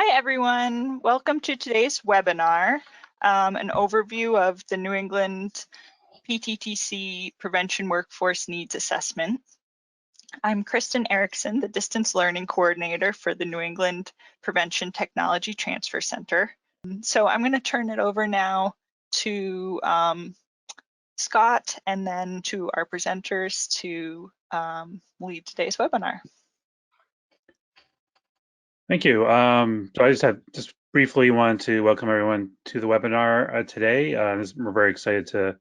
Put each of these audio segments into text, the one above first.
Hi, everyone. Welcome to today's webinar, an overview of the New England PTTC Prevention Workforce Needs Assessment. I'm Kristen Erickson, the Distance Learning Coordinator for the New England Prevention Technology Transfer Center. So I'm going to turn it over now to Scott and then to our presenters to lead today's webinar. Thank you. So I just briefly wanted to welcome everyone to the webinar today. We're very excited to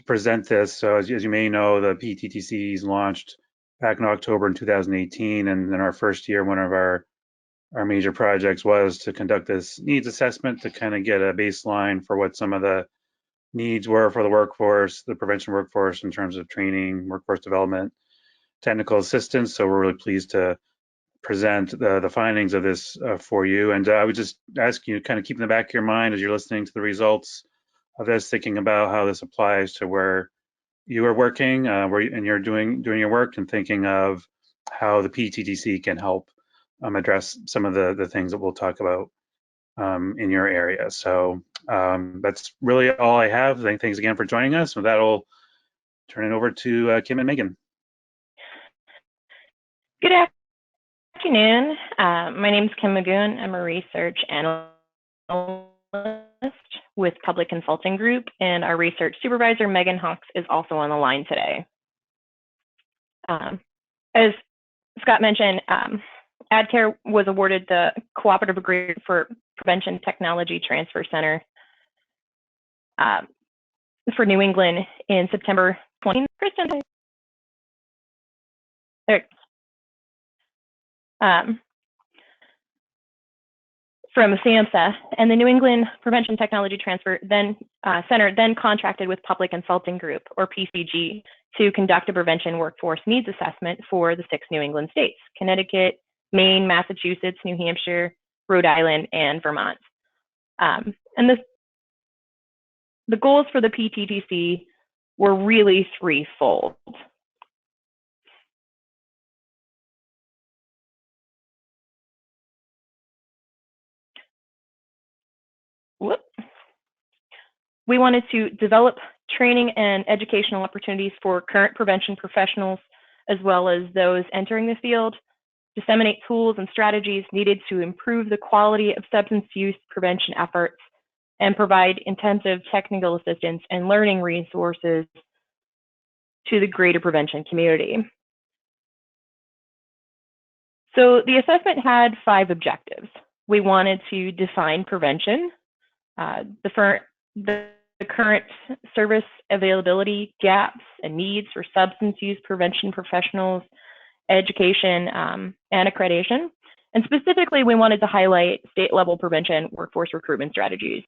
present this. So as you may know, the PTTCs launched back in October in 2018, and in our first year, one of our major projects was to conduct this needs assessment to kind of get a baseline for what some of the needs were for the workforce, the prevention workforce, in terms of training, workforce development, technical assistance. So we're really pleased to present the findings of this for you. And I would just ask you to kind of keep in the back of your mind as you're listening to the results of this, thinking about how this applies to where you are working, and you're doing your work, and thinking of how the PTTC can help address some of the things that we'll talk about in your area. So that's really all I have. Thanks again for joining us. With that, I'll turn it over to Kim and Megan. Good afternoon. My name is Kim Magoon. I'm a research analyst with Public Consulting Group, and our research supervisor, Megan Hawks, is also on the line today. As Scott mentioned, AdCare was awarded the Cooperative Agreement for Prevention Technology Transfer Center for New England in September 20. Kristen, there. From SAMHSA, and the New England Prevention Technology Transfer Center then contracted with Public Consulting Group, or PCG, to conduct a prevention workforce needs assessment for the 6 New England states: Connecticut, Maine, Massachusetts, New Hampshire, Rhode Island, and Vermont. And the goals for the PTTC were really threefold. We wanted to develop training and educational opportunities for current prevention professionals, as well as those entering the field, disseminate tools and strategies needed to improve the quality of substance use prevention efforts, and provide intensive technical assistance and learning resources to the greater prevention community. So the assessment had 5 objectives. We wanted to define prevention, the current service availability gaps and needs for substance use prevention professionals, education, and accreditation. And specifically, we wanted to highlight state-level prevention workforce recruitment strategies,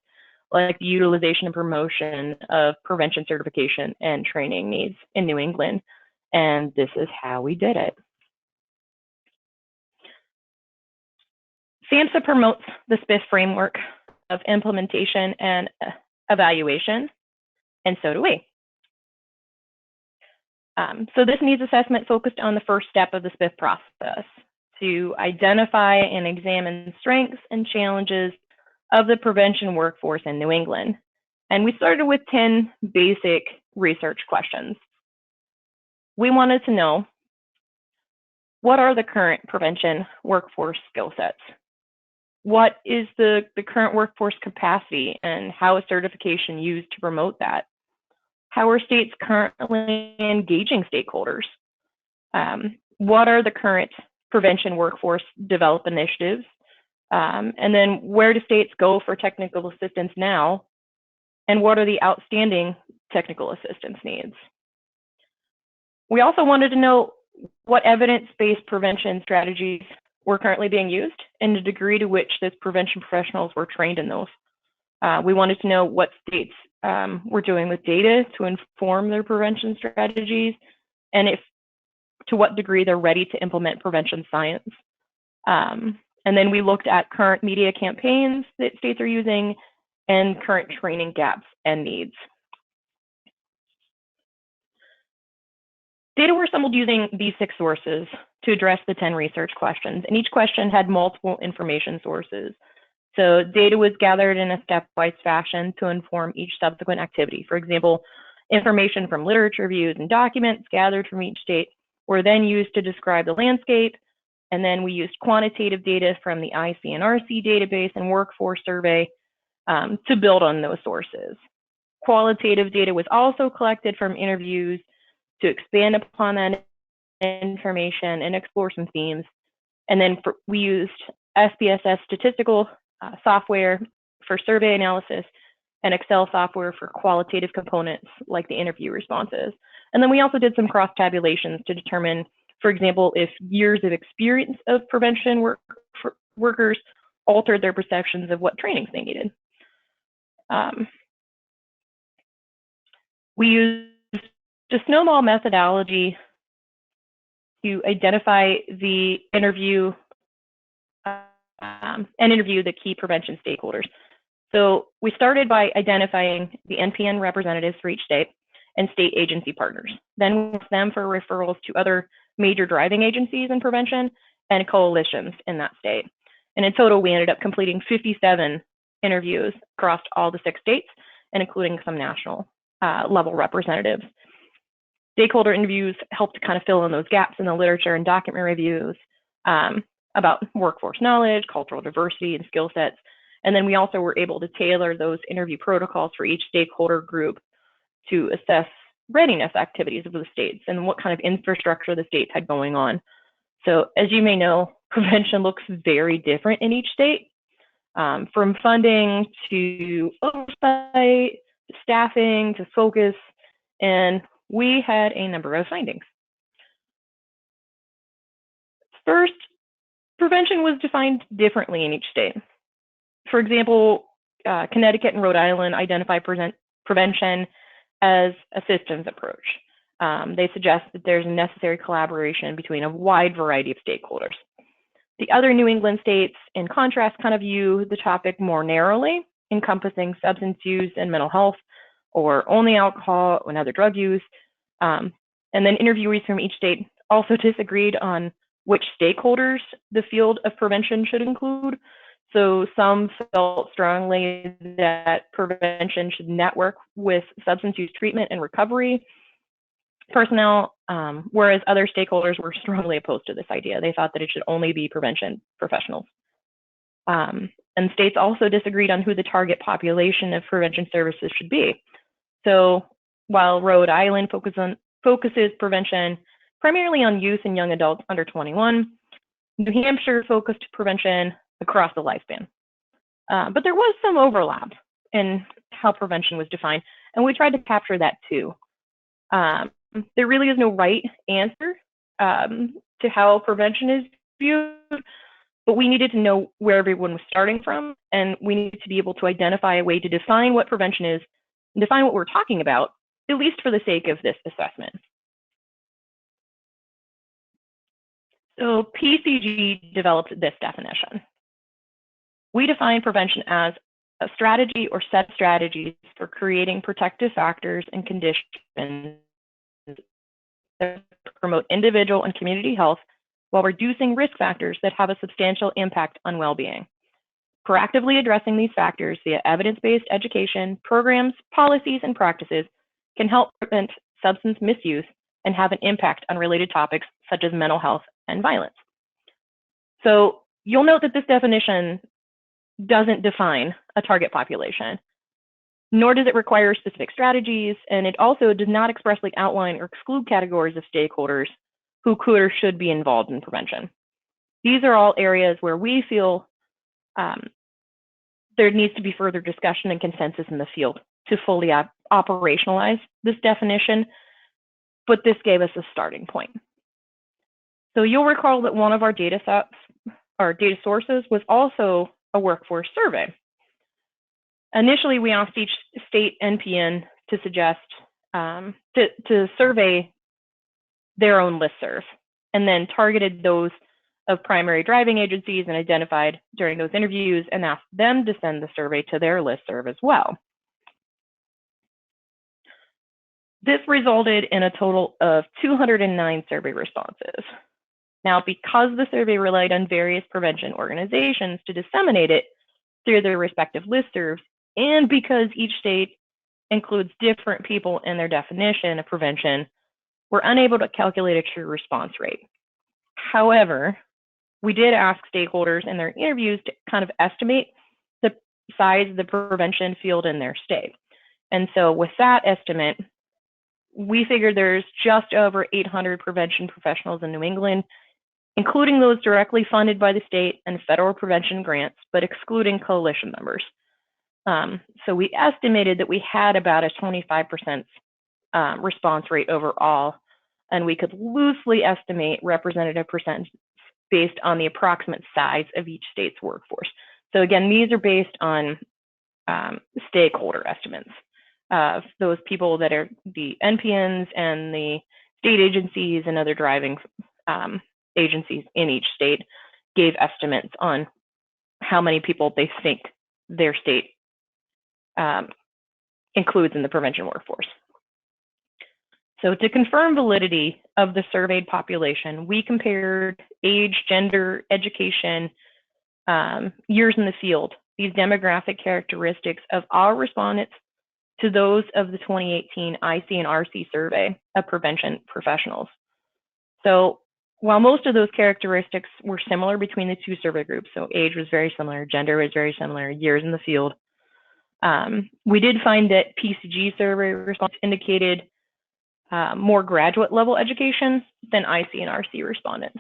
like the utilization and promotion of prevention certification and training needs in New England. And this is how we did it. SAMHSA promotes the SPIF framework of implementation and evaluation, and so do we. So this needs assessment focused on the first step of the SPIF process, to identify and examine strengths and challenges of the prevention workforce in New England. And we started with 10 basic research questions. We wanted to know, what are the current prevention workforce skill sets? What is the current workforce capacity, and how is certification used to promote that? How are states currently engaging stakeholders? What are the current prevention workforce development initiatives? And then where do states go for technical assistance now? And what are the outstanding technical assistance needs? We also wanted to know what evidence-based prevention strategies were currently being used and the degree to which those prevention professionals were trained in those. We wanted to know what states were doing with data to inform their prevention strategies, and to what degree they're ready to implement prevention science. And then we looked at current media campaigns that states are using and current training gaps and needs. Data were assembled using these 6 sources to address the 10 research questions, and each question had multiple information sources. So data was gathered in a stepwise fashion to inform each subsequent activity. For example, information from literature reviews and documents gathered from each state were then used to describe the landscape, and then we used quantitative data from the ICNRC database and workforce survey to build on those sources. Qualitative data was also collected from interviews to expand upon that information and explore some themes. And then we used SPSS statistical software for survey analysis and Excel software for qualitative components like the interview responses. And then we also did some cross tabulations to determine, for example, if years of experience of prevention workers altered their perceptions of what trainings they needed. We used the snowball methodology to identify the interview and interview the key prevention stakeholders. So we started by identifying the NPN representatives for each state and state agency partners. Then we asked them for referrals to other major driving agencies in prevention and coalitions in that state. And in total, we ended up completing 57 interviews across all the 6 states and including some national level representatives. Stakeholder interviews helped to kind of fill in those gaps in the literature and document reviews about workforce knowledge, cultural diversity, and skill sets. And then we also were able to tailor those interview protocols for each stakeholder group to assess readiness activities of the states and what kind of infrastructure the states had going on. So as you may know, prevention looks very different in each state, from funding to oversight, to staffing, to focus, and we had a number of findings. First, prevention was defined differently in each state. For example, Connecticut and Rhode Island identify prevention as a systems approach. They suggest that there's a necessary collaboration between a wide variety of stakeholders. The other New England states, in contrast, kind of view the topic more narrowly, encompassing substance use and mental health, or only alcohol and other drug use. And then interviewees from each state also disagreed on which stakeholders the field of prevention should include. So some felt strongly that prevention should network with substance use treatment and recovery personnel, whereas other stakeholders were strongly opposed to this idea. They thought that it should only be prevention professionals. And states also disagreed on who the target population of prevention services should be. So while Rhode Island focuses prevention primarily on youth and young adults under 21, New Hampshire focused prevention across the lifespan. But there was some overlap in how prevention was defined, and we tried to capture that too. There really is no right answer to how prevention is viewed, but we needed to know where everyone was starting from, and we needed to be able to identify a way to define what prevention is and define what we're talking about, at least for the sake of this assessment. So PCG developed this definition. We define prevention as a strategy or set of strategies for creating protective factors and conditions that promote individual and community health while reducing risk factors that have a substantial impact on well-being. Proactively addressing these factors via evidence-based education, programs, policies, and practices can help prevent substance misuse and have an impact on related topics such as mental health and violence. So you'll note that this definition doesn't define a target population, nor does it require specific strategies, and it also does not expressly outline or exclude categories of stakeholders who could or should be involved in prevention. These are all areas where we feel there needs to be further discussion and consensus in the field to fully operationalize this definition, but this gave us a starting point. So you'll recall that one of our data sets, our data sources, was also a workforce survey. Initially, we asked each state NPN to suggest to survey their own listserv, and then targeted those of primary driving agencies and identified during those interviews and asked them to send the survey to their listserv as well. This resulted in a total of 209 survey responses. Now, because the survey relied on various prevention organizations to disseminate it through their respective listservs, and because each state includes different people in their definition of prevention, we're unable to calculate a true response rate. However, we did ask stakeholders in their interviews to kind of estimate the size of the prevention field in their state. And so with that estimate, we figured there's just over 800 prevention professionals in New England, including those directly funded by the state and federal prevention grants, but excluding coalition members. So we estimated that we had about a 25% response rate overall, and we could loosely estimate representative percentages based on the approximate size of each state's workforce. So again, these are based on stakeholder estimates of those people that are the NPNs and the state agencies and other driving agencies in each state gave estimates on how many people they think their state includes in the prevention workforce. So to confirm validity of the surveyed population, we compared age, gender, education, years in the field, these demographic characteristics of our respondents to those of the 2018 IC and RC survey of prevention professionals. So while most of those characteristics were similar between the two survey groups, so age was very similar, gender was very similar, years in the field, we did find that PCG survey response indicated more graduate level education than IC and RC respondents.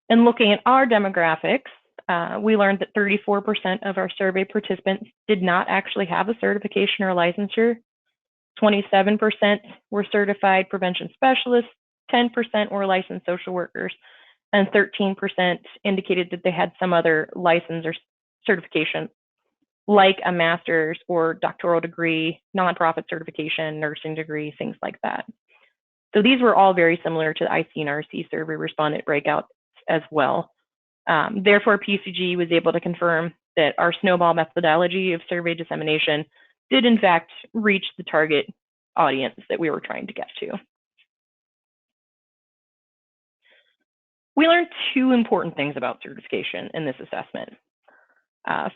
And looking at our demographics, we learned that 34% of our survey participants did not actually have a certification or licensure. 27% were certified prevention specialists, 10% were licensed social workers, and 13% indicated that they had some other license or certification, like a master's or doctoral degree, nonprofit certification, nursing degree, things like that. So these were all very similar to the IC and RC survey respondent breakouts as well. Therefore, PCG was able to confirm that our snowball methodology of survey dissemination did in fact reach the target audience that we were trying to get to. We learned two important things about certification in this assessment.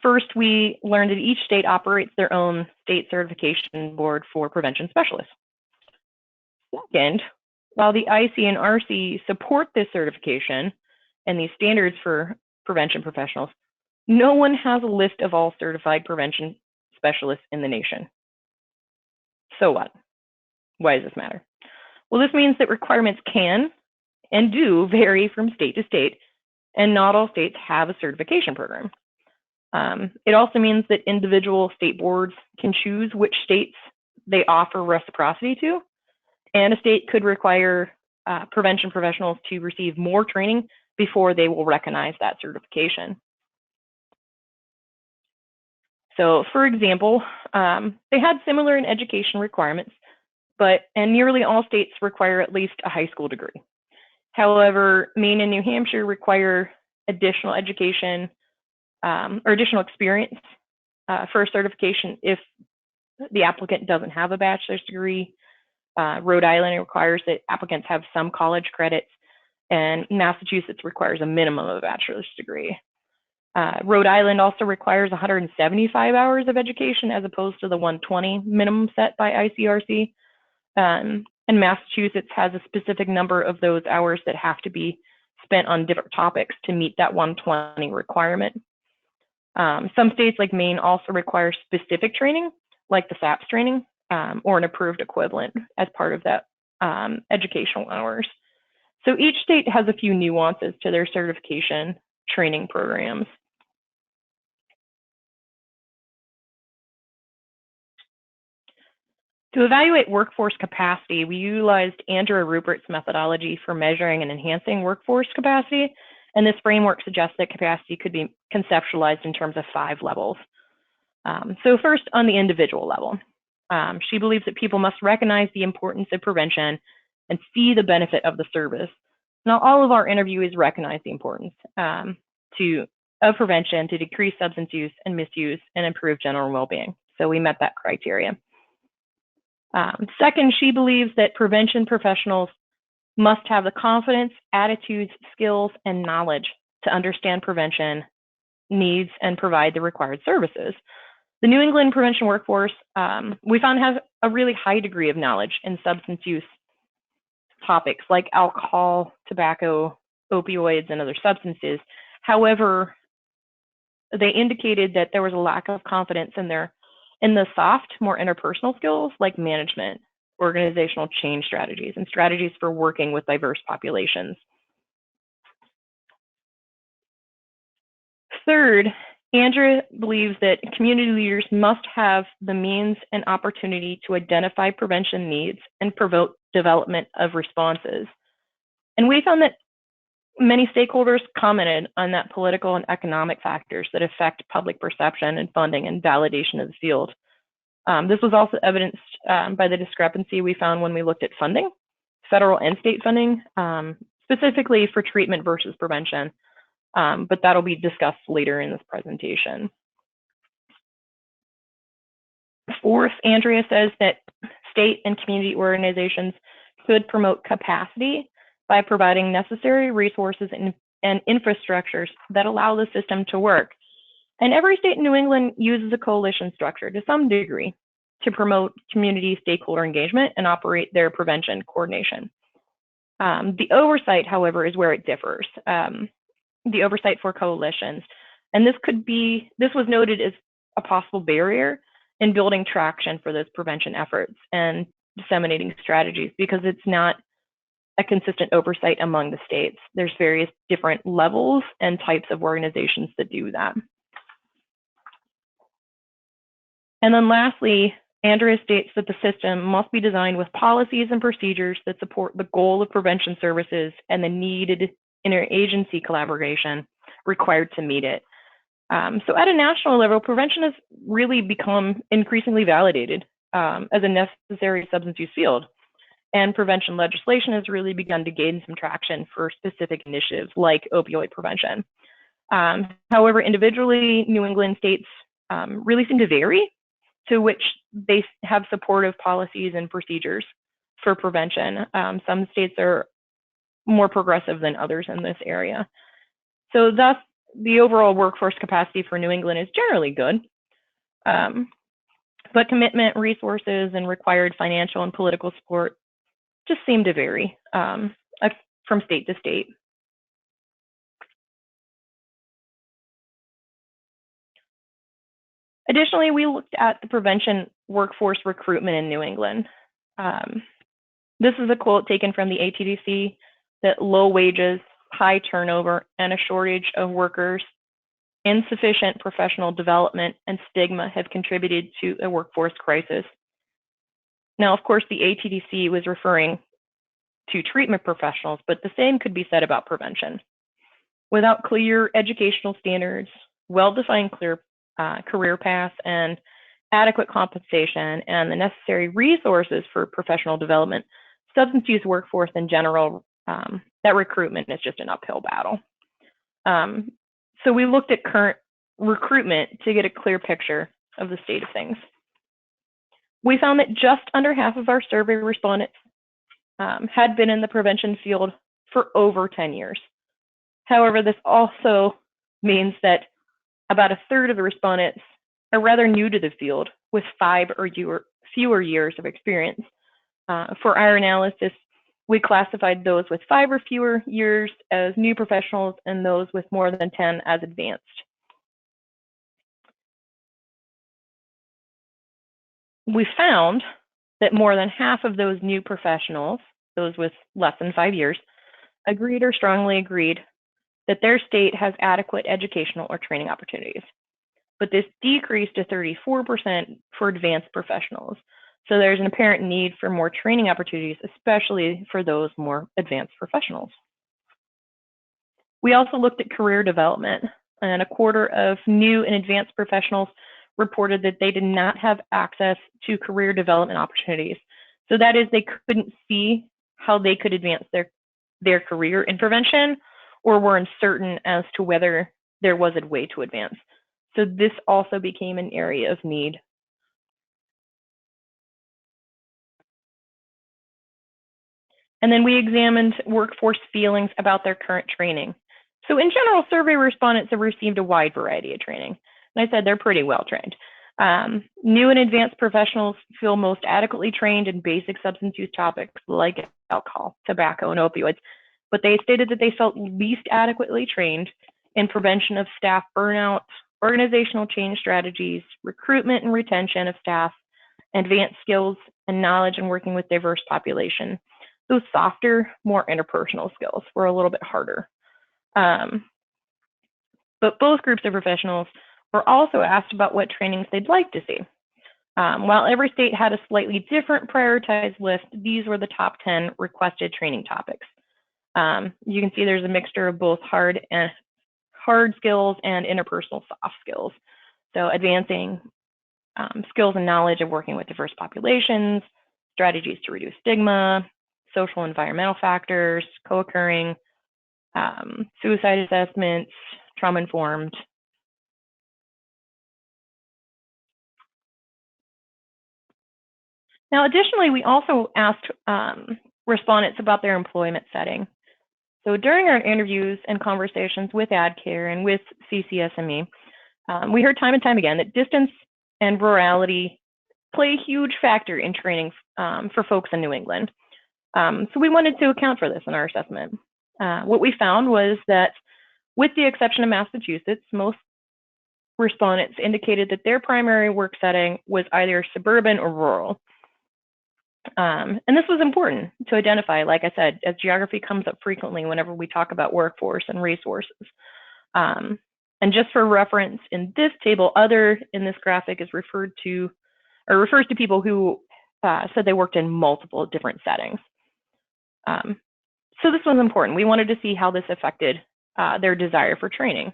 First, we learned that each state operates their own state certification board for prevention specialists. Second, while the IC and RC support this certification and these standards for prevention professionals, no one has a list of all certified prevention specialists in the nation. So what? Why does this matter? Well, this means that requirements can and do vary from state to state, and not all states have a certification program. It also means that individual state boards can choose which states they offer reciprocity to, and a state could require prevention professionals to receive more training before they will recognize that certification. So for example, they had similar in education requirements, and nearly all states require at least a high school degree. However, Maine and New Hampshire require additional education or additional experience for a certification if the applicant doesn't have a bachelor's degree. Rhode Island requires that applicants have some college credits, and Massachusetts requires a minimum of a bachelor's degree. Rhode Island also requires 175 hours of education as opposed to the 120 minimum set by ICRC. And Massachusetts has a specific number of those hours that have to be spent on different topics to meet that 120 requirement. Some states like Maine also require specific training, like the SAPS training, or an approved equivalent as part of that educational hours. So each state has a few nuances to their certification training programs. To evaluate workforce capacity, we utilized Andrew Rupert's methodology for measuring and enhancing workforce capacity, and this framework suggests that capacity could be conceptualized in terms of 5 levels. So first, on the individual level, she believes that people must recognize the importance of prevention and see the benefit of the service. Now, all of our interviewees recognize the importance of prevention to decrease substance use and misuse and improve general well-being. So we met that criteria. Second, she believes that prevention professionals must have the confidence, attitudes, skills, and knowledge to understand prevention needs and provide the required services. The New England prevention workforce, we found, has a really high degree of knowledge in substance use topics like alcohol, tobacco, opioids, and other substances. However, they indicated that there was a lack of confidence in the soft, more interpersonal skills like management, organizational change strategies, and strategies for working with diverse populations. Third, Andrea believes that community leaders must have the means and opportunity to identify prevention needs and promote development of responses. And we found that many stakeholders commented on that political and economic factors that affect public perception and funding and validation of the field. This was also evidenced by the discrepancy we found when we looked at funding, federal and state funding, specifically for treatment versus prevention. But that'll be discussed later in this presentation. Fourth, Andrea says that state and community organizations could promote capacity by providing necessary resources and infrastructures that allow the system to work. And every state in New England uses a coalition structure to some degree to promote community stakeholder engagement and operate their prevention coordination. The oversight, however, is where it differs. The oversight for coalitions. And this was noted as a possible barrier in building traction for those prevention efforts and disseminating strategies, because it's not a consistent oversight among the states. There's various different levels and types of organizations that do that. And then lastly, Andrea states that the system must be designed with policies and procedures that support the goal of prevention services and the needed interagency collaboration required to meet it. So at a national level, prevention has really become increasingly validated as a necessary substance use field. And prevention legislation has really begun to gain some traction for specific initiatives like opioid prevention. However, individually, New England states really seem to vary to which they have supportive policies and procedures for prevention. Some states are more progressive than others in this area. So thus, the overall workforce capacity for New England is generally good, but commitment, resources, and required financial and political support just seem to vary from state to state. Additionally, we looked at the prevention workforce recruitment in New England. This is a quote taken from the ATTC, that low wages, high turnover, and a shortage of workers, insufficient professional development, and stigma have contributed to a workforce crisis. Now, of course, the ATTC was referring to treatment professionals, but the same could be said about prevention. Without clear educational standards, well-defined career paths, and adequate compensation, and the necessary resources for professional development, substance use workforce in general, that recruitment is just an uphill battle. So we looked at current recruitment to get a clear picture of the state of things. We found that just under half of our survey respondents had been in the prevention field for over 10 years. However, this also means that about a third of the respondents are rather new to the field with 5 or fewer years of experience. For our analysis, we classified those with 5 or fewer years as new professionals and those with more than 10 as advanced. We found that more than half of those new professionals, those with less than 5 years, agreed or strongly agreed that their state has adequate educational or training opportunities. But this decreased to 34% for advanced professionals. So there's an apparent need for more training opportunities, especially for those more advanced professionals. We also looked at career development, and a quarter of new and advanced professionals reported that they did not have access to career development opportunities. So that is, they couldn't see how they could advance their career in prevention, or were uncertain as to whether there was a way to advance. So this also became an area of need And then we examined workforce feelings about their current training. So in general, survey respondents have received a wide variety of training. And I said they're pretty well trained. New and advanced professionals feel most adequately trained in basic substance use topics like alcohol, tobacco, and opioids, but they stated that they felt least adequately trained in prevention of staff burnout, organizational change strategies, recruitment and retention of staff, advanced skills and knowledge in working with diverse population. Those softer, more interpersonal skills were a little bit harder. But both groups of professionals were also asked about what trainings they'd like to see. While every state had a slightly different prioritized list, these were the top 10 requested training topics. You can see there's a mixture of both hard skills and interpersonal soft skills. So advancing skills and knowledge of working with diverse populations, strategies to reduce stigma, social and environmental factors, co-occurring, suicide assessments, trauma-informed. Now, additionally, we also asked respondents about their employment setting. So during our interviews and conversations with AdCare and with CCSME, we heard time and time again that distance and rurality play a huge factor in training for folks in New England. So we wanted to account for this in our assessment. What we found was that with the exception of Massachusetts, most respondents indicated that their primary work setting was either suburban or rural. And this was important to identify, like I said, as geography comes up frequently whenever we talk about workforce and resources. And just for reference, in this table, other in this graphic is refers to people who said they worked in multiple different settings. So this was important. We wanted to see how this affected their desire for training.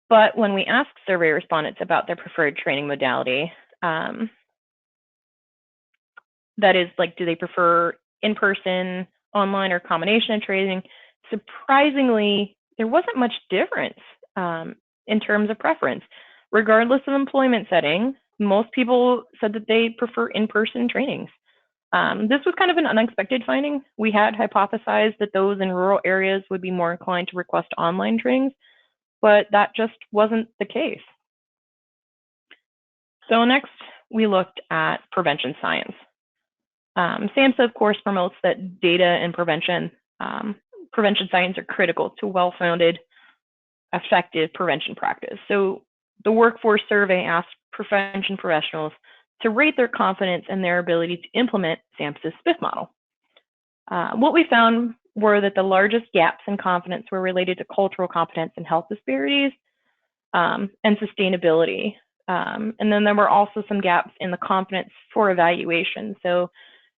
But when we asked survey respondents about their preferred training modality, that is, like, do they prefer in-person, online, or combination of training? Surprisingly, there wasn't much difference in terms of preference. Regardless of employment setting, most people said that they prefer in-person trainings. This was kind of an unexpected finding. We had hypothesized that those in rural areas would be more inclined to request online trainings, but that just wasn't the case. So next, we looked at prevention science. SAMHSA, of course, promotes that data and prevention science are critical to well-founded, effective prevention practice. So the workforce survey asked prevention professionals to rate their confidence in their ability to implement SAMHSA's SPIF model. What we found were that the largest gaps in confidence were related to cultural competence and health disparities and sustainability. And then there were also some gaps in the confidence for evaluation. So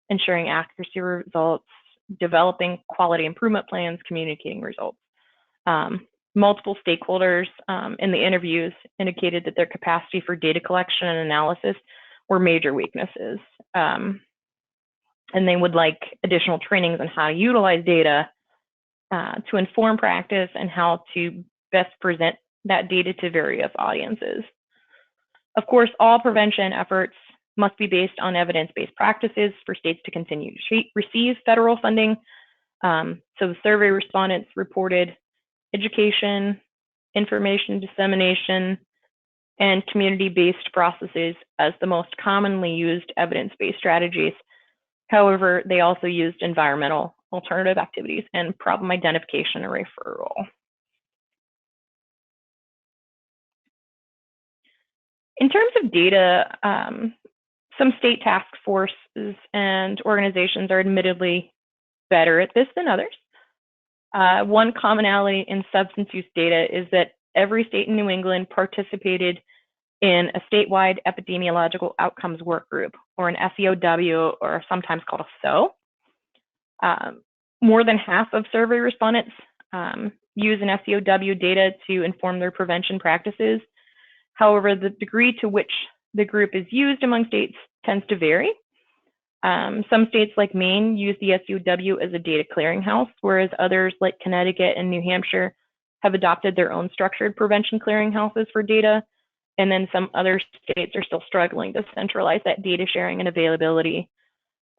ensuring accuracy results, developing quality improvement plans, communicating results. Multiple stakeholders in the interviews indicated that their capacity for data collection and analysis were major weaknesses. And they would like additional trainings on how to utilize data to inform practice and how to best present that data to various audiences. Of course, all prevention efforts must be based on evidence-based practices for states to continue to receive federal funding. So the survey respondents reported education, information dissemination, and community-based processes as the most commonly used evidence-based strategies. However, they also used environmental alternative activities and problem identification and referral. In terms of data, some state task forces and organizations are admittedly better at this than others. One commonality in substance use data is that every state in New England participated in a statewide epidemiological outcomes work group, or an SEOW, or sometimes called a SO. More than half of survey respondents use an SEOW data to inform their prevention practices. However, the degree to which the group is used among states tends to vary. Some states like Maine use the SEOW as a data clearinghouse, whereas others like Connecticut and New Hampshire have adopted their own structured prevention clearinghouses for data. And then some other states are still struggling to centralize that data sharing and availability.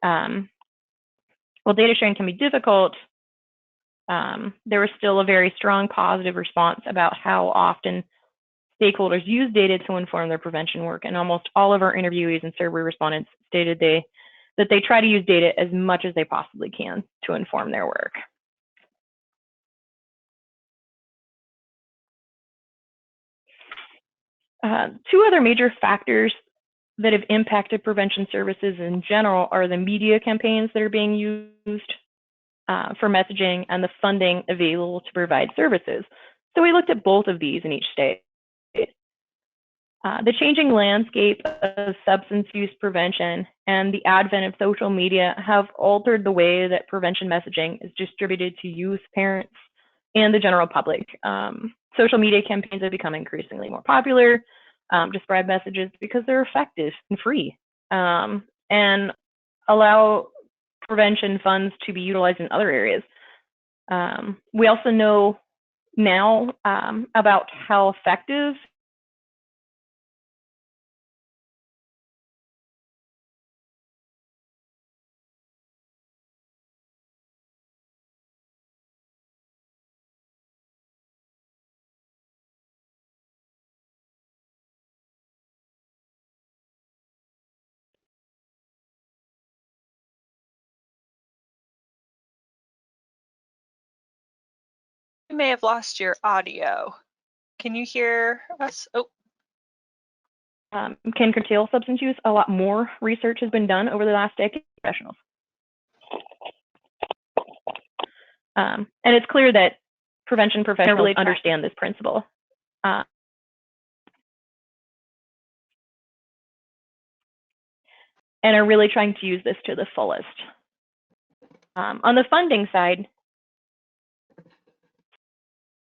While data sharing can be difficult, there was still a very strong positive response about how often stakeholders use data to inform their prevention work, and almost all of our interviewees and survey respondents stated that they try to use data as much as they possibly can to inform their work. Two other major factors that have impacted prevention services in general are the media campaigns that are being used for messaging and the funding available to provide services. So we looked at both of these in each state. The changing landscape of substance use prevention and the advent of social media have altered the way that prevention messaging is distributed to youth, parents, and the general public. Social media campaigns have become increasingly more popular to spread messages because they're effective and free, and allow prevention funds to be utilized in other areas. We also know now about how effective You may have lost your audio. Can you hear us? Oh. Can curtail substance use. A lot more research has been done over the last decade. Professionals. And it's clear that prevention professionals really understand this principle. And are really trying to use this to the fullest. On the funding side,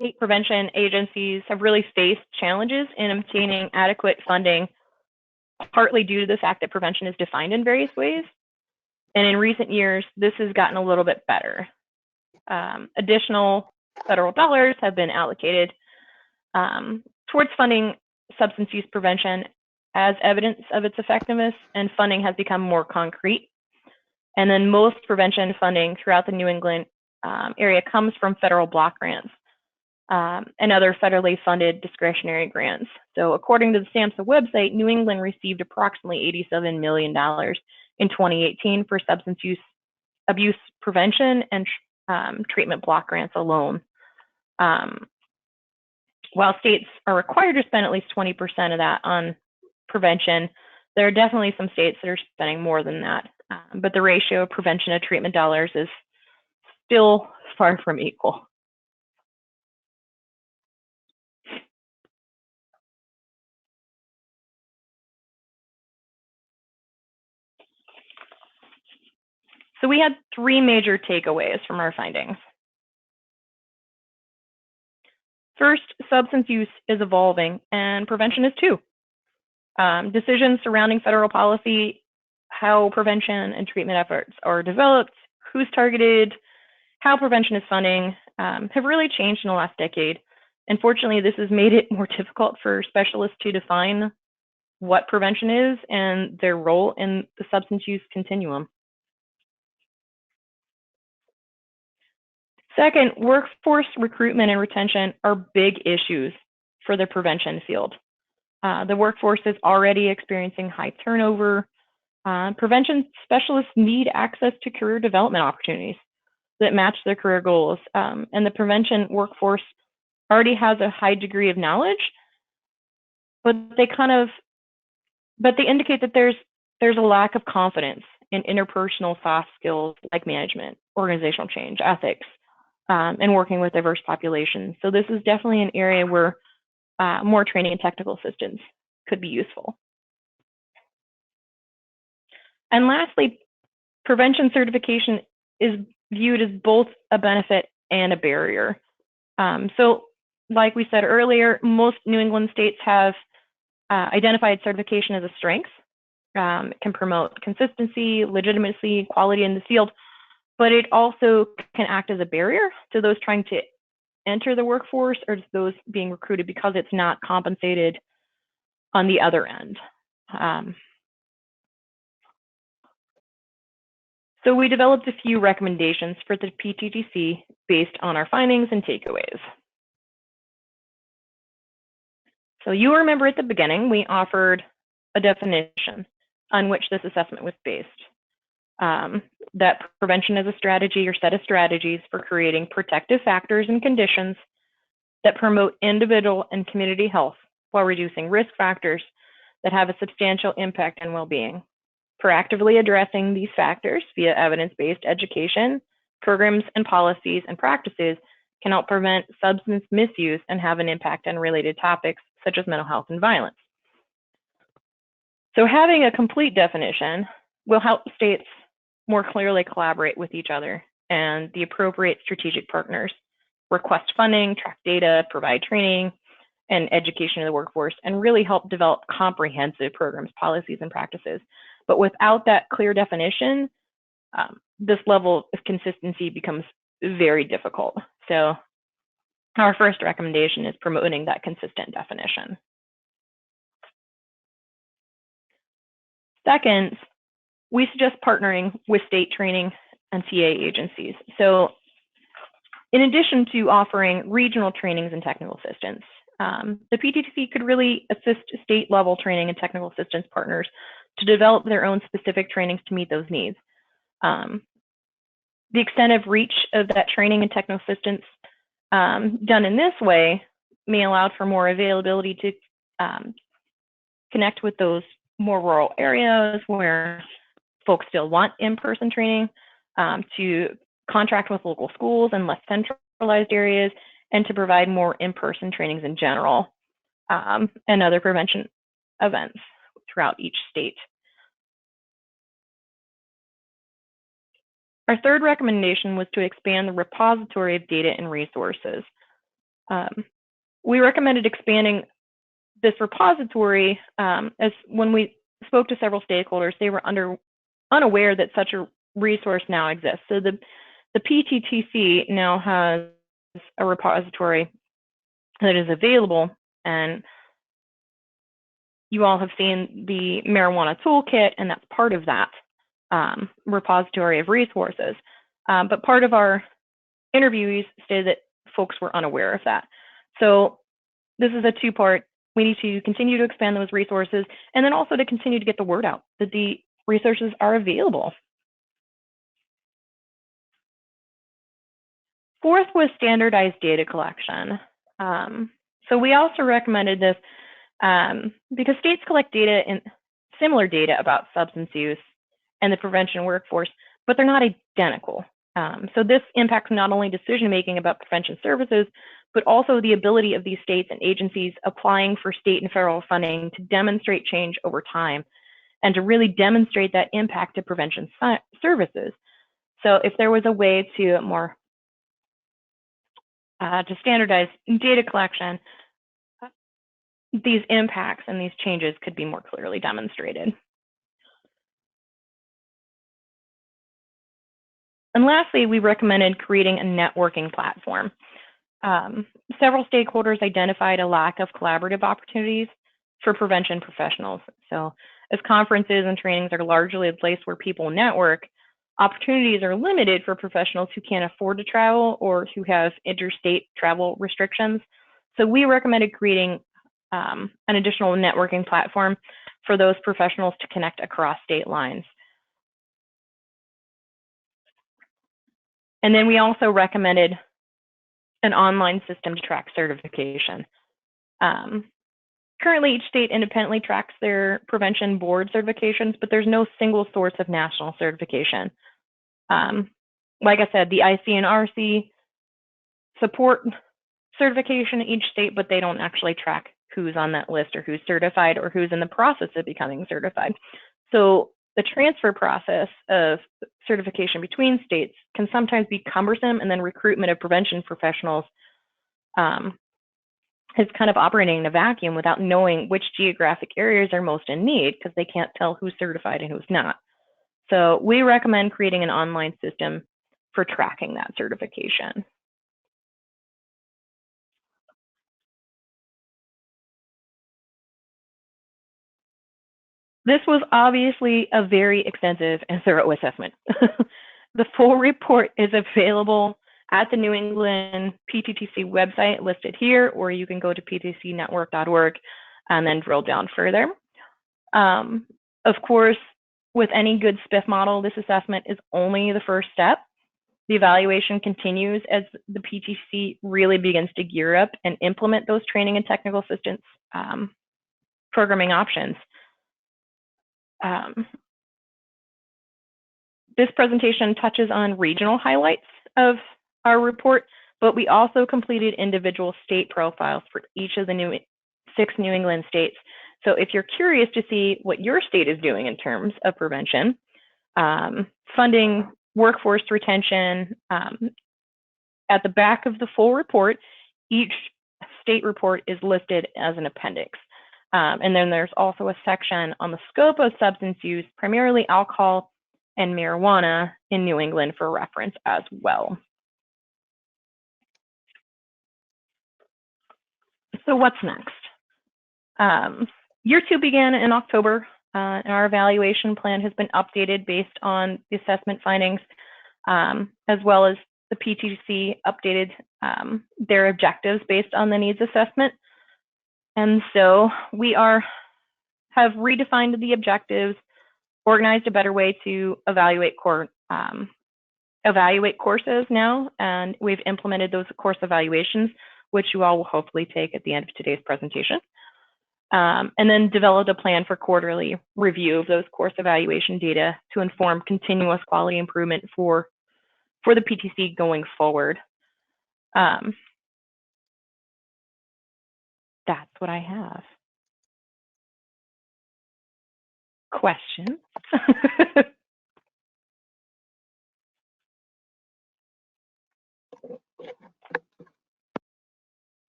state prevention agencies have really faced challenges in obtaining adequate funding, partly due to the fact that prevention is defined in various ways. And in recent years, this has gotten a little bit better. Additional federal dollars have been allocated towards funding substance use prevention as evidence of its effectiveness, and funding has become more concrete. And then most prevention funding throughout the New England area comes from federal block grants and other federally funded discretionary grants. So according to the SAMHSA website, New England received approximately $87 million in 2018 for substance use abuse prevention and treatment block grants alone. While states are required to spend at least 20% of that on prevention, there are definitely some states that are spending more than that. But the ratio of prevention to treatment dollars is still far from equal. So we had three major takeaways from our findings. First, substance use is evolving and prevention is too. Decisions surrounding federal policy, how prevention and treatment efforts are developed, who's targeted, how prevention is funding, have really changed in the last decade. Unfortunately, this has made it more difficult for specialists to define what prevention is and their role in the substance use continuum. Second, workforce recruitment and retention are big issues for the prevention field. The workforce is already experiencing high turnover. Prevention specialists need access to career development opportunities that match their career goals. And the prevention workforce already has a high degree of knowledge, but they indicate that there's a lack of confidence in interpersonal soft skills like management, organizational change, ethics, and working with diverse populations. So this is definitely an area where more training and technical assistance could be useful. And lastly, prevention certification is viewed as both a benefit and a barrier. So like we said earlier, most New England states have identified certification as a strength. It can promote consistency, legitimacy, quality in the field, but it also can act as a barrier to those trying to enter the workforce or to those being recruited because it's not compensated on the other end. So we developed a few recommendations for the PTTC based on our findings and takeaways. So you remember at the beginning, we offered a definition on which this assessment was based. That prevention is a strategy or set of strategies for creating protective factors and conditions that promote individual and community health while reducing risk factors that have a substantial impact on well-being. Proactively addressing these factors via evidence-based education, programs, and policies and practices can help prevent substance misuse and have an impact on related topics such as mental health and violence. So having a complete definition will help states more clearly collaborate with each other and the appropriate strategic partners, request funding, track data, provide training and education of the workforce, and really help develop comprehensive programs, policies, and practices. But without that clear definition, this level of consistency becomes very difficult. So our first recommendation is promoting that consistent definition. Second, we suggest partnering with state training and TA agencies. So in addition to offering regional trainings and technical assistance, the PTTC could really assist state-level training and technical assistance partners to develop their own specific trainings to meet those needs. The extent of reach of that training and technical assistance done in this way may allow for more availability to connect with those more rural areas where folks still want in-person training, to contract with local schools and less centralized areas, and to provide more in-person trainings in general, and other prevention events throughout each state. Our third recommendation was to expand the repository of data and resources. We recommended expanding this repository as when we spoke to several stakeholders, they were unaware that such a resource now exists. So the PTTC now has a repository that is available, and you all have seen the marijuana toolkit, and that's part of that repository of resources. But part of our interviewees stated that folks were unaware of that. So this is a two-part. We need to continue to expand those resources, and then also to continue to get the word out that the resources are available. Fourth was standardized data collection. So we also recommended this because states collect data and similar data about substance use and the prevention workforce, but they're not identical. So this impacts not only decision-making about prevention services, but also the ability of these states and agencies applying for state and federal funding to demonstrate change over time and to really demonstrate that impact to prevention services. So if there was a way to more to standardize data collection, these impacts and these changes could be more clearly demonstrated. And lastly, we recommended creating a networking platform. Several stakeholders identified a lack of collaborative opportunities for prevention professionals. So as conferences and trainings are largely a place where people network, opportunities are limited for professionals who can't afford to travel or who have interstate travel restrictions. So we recommended creating an additional networking platform for those professionals to connect across state lines. And then we also recommended an online system to track certification. Currently, each state independently tracks their prevention board certifications, but there's no single source of national certification. Like I said, the IC and RC support certification in each state, but they don't actually track who's on that list or who's certified or who's in the process of becoming certified. So the transfer process of certification between states can sometimes be cumbersome, and then recruitment of prevention professionals is kind of operating in a vacuum without knowing which geographic areas are most in need because they can't tell who's certified and who's not. So we recommend creating an online system for tracking that certification. This was obviously a very extensive and thorough assessment. The full report is available at the New England PTTC website listed here, or you can go to pttcnetwork.org and then drill down further. Of course, with any good SPIF model, this assessment is only the first step. The evaluation continues as the PTC really begins to gear up and implement those training and technical assistance programming options. This presentation touches on regional highlights of our report, but we also completed individual state profiles for each of the 6 New England states. So if you're curious to see what your state is doing in terms of prevention, funding, workforce retention, at the back of the full report, each state report is listed as an appendix. And then there's also a section on the scope of substance use, primarily alcohol and marijuana in New England for reference as well. So what's next? Year 2 began in October, and our evaluation plan has been updated based on the assessment findings, as well as the PTTC updated their objectives based on the needs assessment. And so we have redefined the objectives, organized a better way to evaluate courses now, and we've implemented those course evaluations, which you all will hopefully take at the end of today's presentation. And then developed a plan for quarterly review of those course evaluation data to inform continuous quality improvement for the PTC going forward. That's what I have. Questions?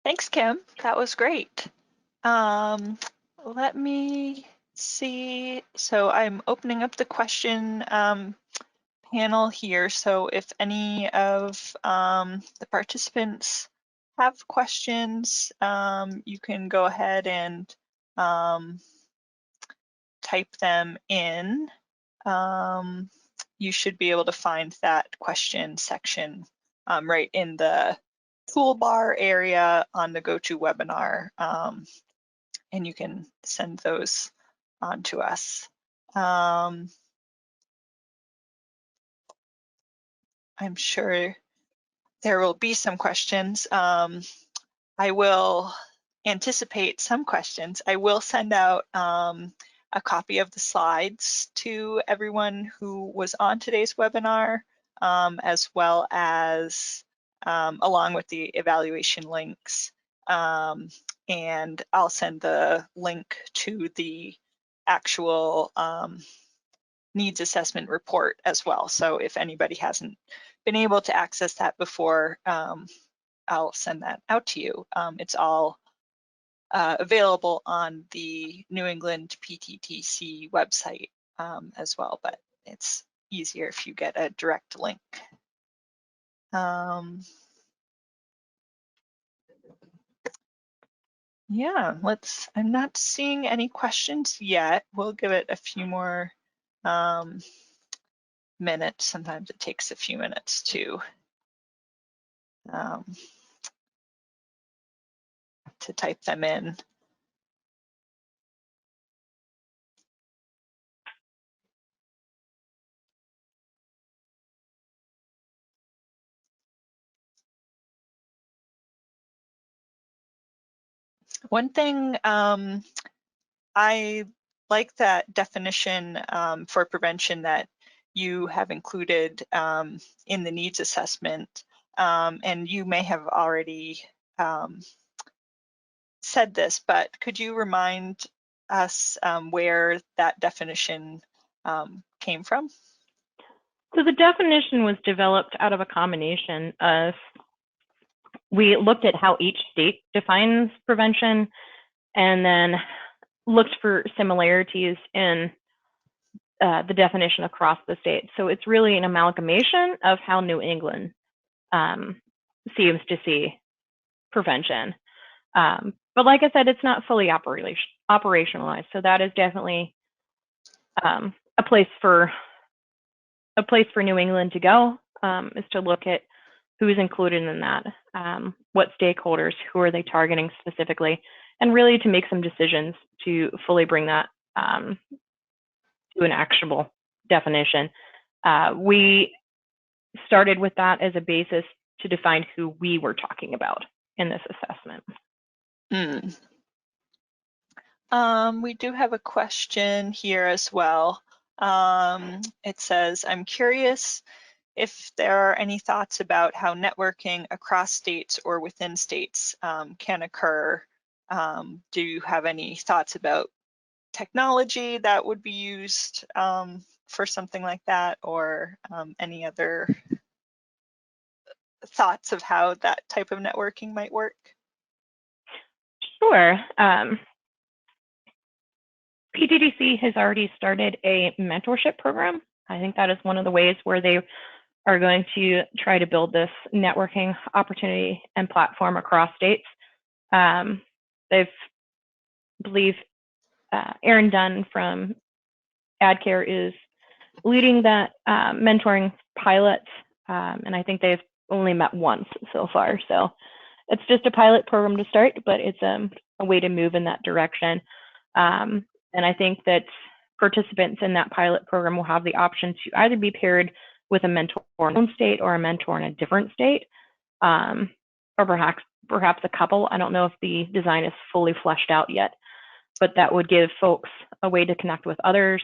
Thanks, Kim. That was great. Let me see. So I'm opening up the question panel here. So if any of the participants have questions, you can go ahead and type them in. You should be able to find that question section right in the toolbar area on the GoToWebinar, and you can send those on to us. I'm sure there will be some questions. I will anticipate some questions. I will send out a copy of the slides to everyone who was on today's webinar, as well as along with the evaluation links. And I'll send the link to the actual needs assessment report as well. So if anybody hasn't been able to access that before, I'll send that out to you. It's all available on the New England PTTC website as well, but it's easier if you get a direct link. Yeah, I'm not seeing any questions yet. We'll give it a few more minutes. Sometimes it takes a few minutes to type them in. One thing, I like that definition for prevention that you have included in the needs assessment, and you may have already said this, but could you remind us where that definition came from? So the definition was developed out of a combination of, we looked at how each state defines prevention and then looked for similarities in the definition across the state. So it's really an amalgamation of how New England seems to see prevention. But like I said, it's not fully operationalized. So that is definitely a place for New England to go, is to look at who's included in that, what stakeholders, who are they targeting specifically, and really to make some decisions to fully bring that to an actionable definition. We started with that as a basis to define who we were talking about in this assessment. We do have a question here as well. It says, I'm curious if there are any thoughts about how networking across states or within states can occur. Do you have any thoughts about technology that would be used for something like that, or any other thoughts of how that type of networking might work? Sure. PTTC has already started a mentorship program. I think that is one of the ways where they are going to try to build this networking opportunity and platform across states. They've, believe, Erin Dunn from AdCare is leading that mentoring pilot, and I think they've only met once so far. So it's just a pilot program to start, but it's a way to move in that direction. And I think that participants in that pilot program will have the option to either be paired with a mentor in their own state or a mentor in a different state, or perhaps a couple. I don't know if the design is fully fleshed out yet, but that would give folks a way to connect with others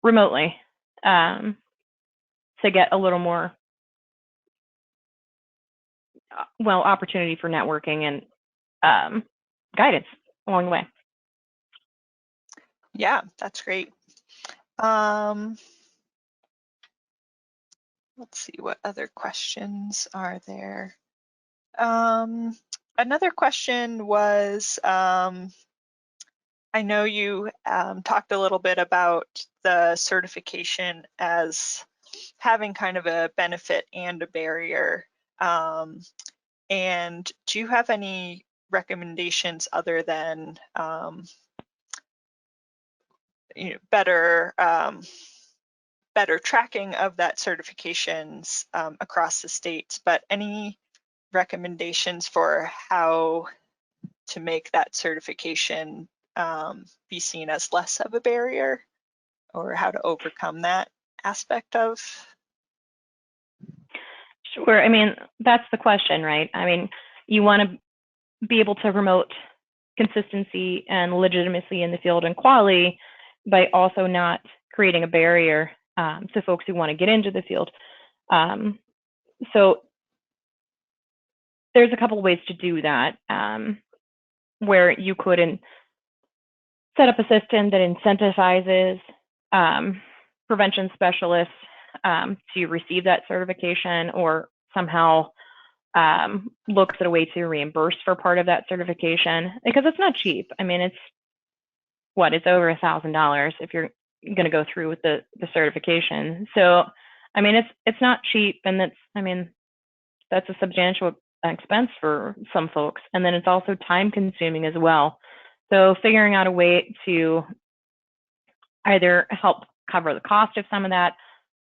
remotely, to get a little more, opportunity for networking and guidance along the way. Yeah, that's great. Let's see, what other questions are there? Another question was, I know you talked a little bit about the certification as having kind of a benefit and a barrier. And do you have any recommendations other than better tracking of that certifications across the states, but any recommendations for how to make that certification be seen as less of a barrier, or how to overcome that aspect of? Sure. I mean, that's the question, right? I mean, you want to be able to promote consistency and legitimacy in the field and quality by also not creating a barrier to folks who want to get into the field. So there's a couple ways to do that, where you could set up a system that incentivizes prevention specialists to receive that certification, or somehow looks at a way to reimburse for part of that certification, because it's not cheap. I mean, it's over $1,000 if you're going to go through with the certification. So, I mean, it's not cheap, and that's a substantial expense for some folks. And then it's also time consuming as well. So figuring out a way to either help cover the cost of some of that,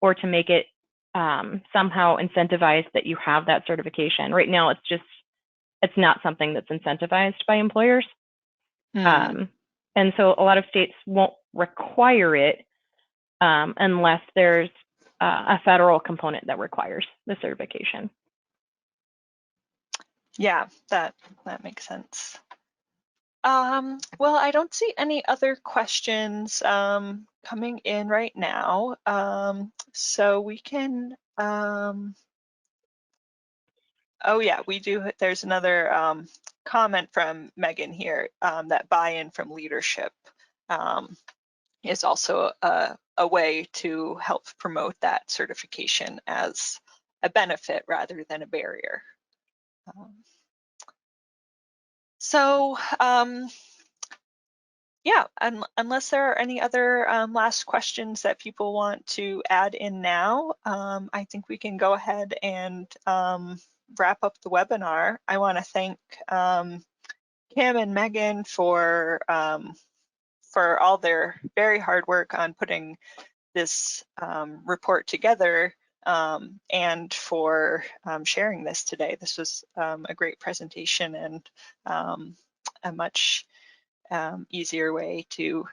or to make it somehow incentivized that you have that certification. Right now, it's not something that's incentivized by employers. And so a lot of states won't require it unless there's a federal component that requires the certification. Yeah, that makes sense. Well, I don't see any other questions coming in right now. So we can, oh yeah, we do. There's another comment from Megan here, that buy-in from leadership is also a way to help promote that certification as a benefit rather than a barrier. Yeah, unless there are any other last questions that people want to add in now, I think we can go ahead and wrap up the webinar, I want to thank Kim and Megan for all their very hard work on putting this report together, and for sharing this today. This was a great presentation and a much easier way to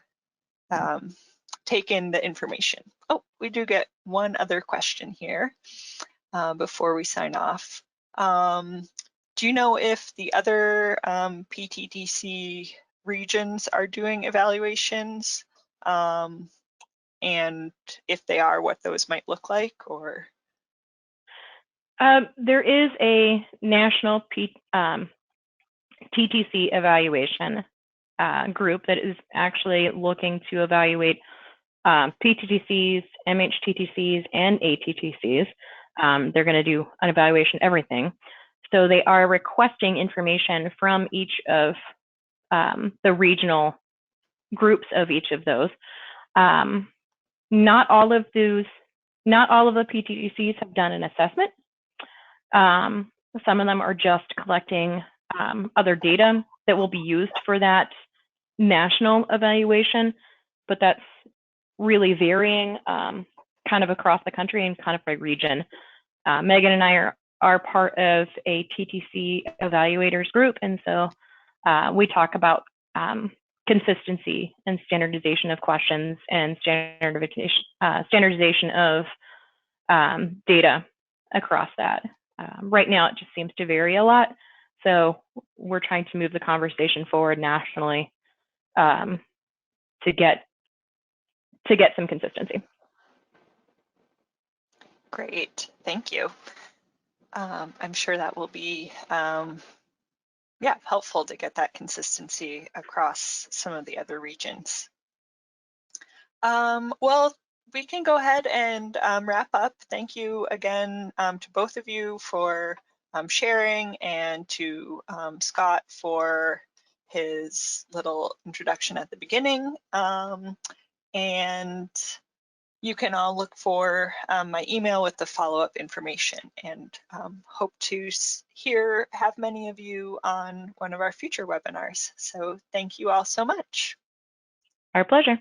take in the information. Oh, we do get one other question here before we sign off. Do you know if the other PTTC regions are doing evaluations? And if they are, what those might look like? Or there is a national TTC evaluation group that is actually looking to evaluate PTTCs, MHTTCs, and ATTCs. They're going to do an evaluation of everything. So they are requesting information from each of the regional groups of each of those. Not all of the PTTCs have done an assessment. Some of them are just collecting other data that will be used for that national evaluation, but that's really varying kind of across the country and kind of by region. Megan and I are part of a TTC evaluators group, and so we talk about consistency and standardization of questions and standardization of data across that. Right now, it just seems to vary a lot, so we're trying to move the conversation forward nationally to get some consistency. great, thank you. I'm sure that will be helpful to get that consistency across some of the other regions. Well, we can go ahead and wrap up. Thank you again to both of you for sharing, and to Scott for his little introduction at the beginning. And you can all look for my email with the follow-up information, and hope to have many of you on one of our future webinars. So thank you all so much. Our pleasure.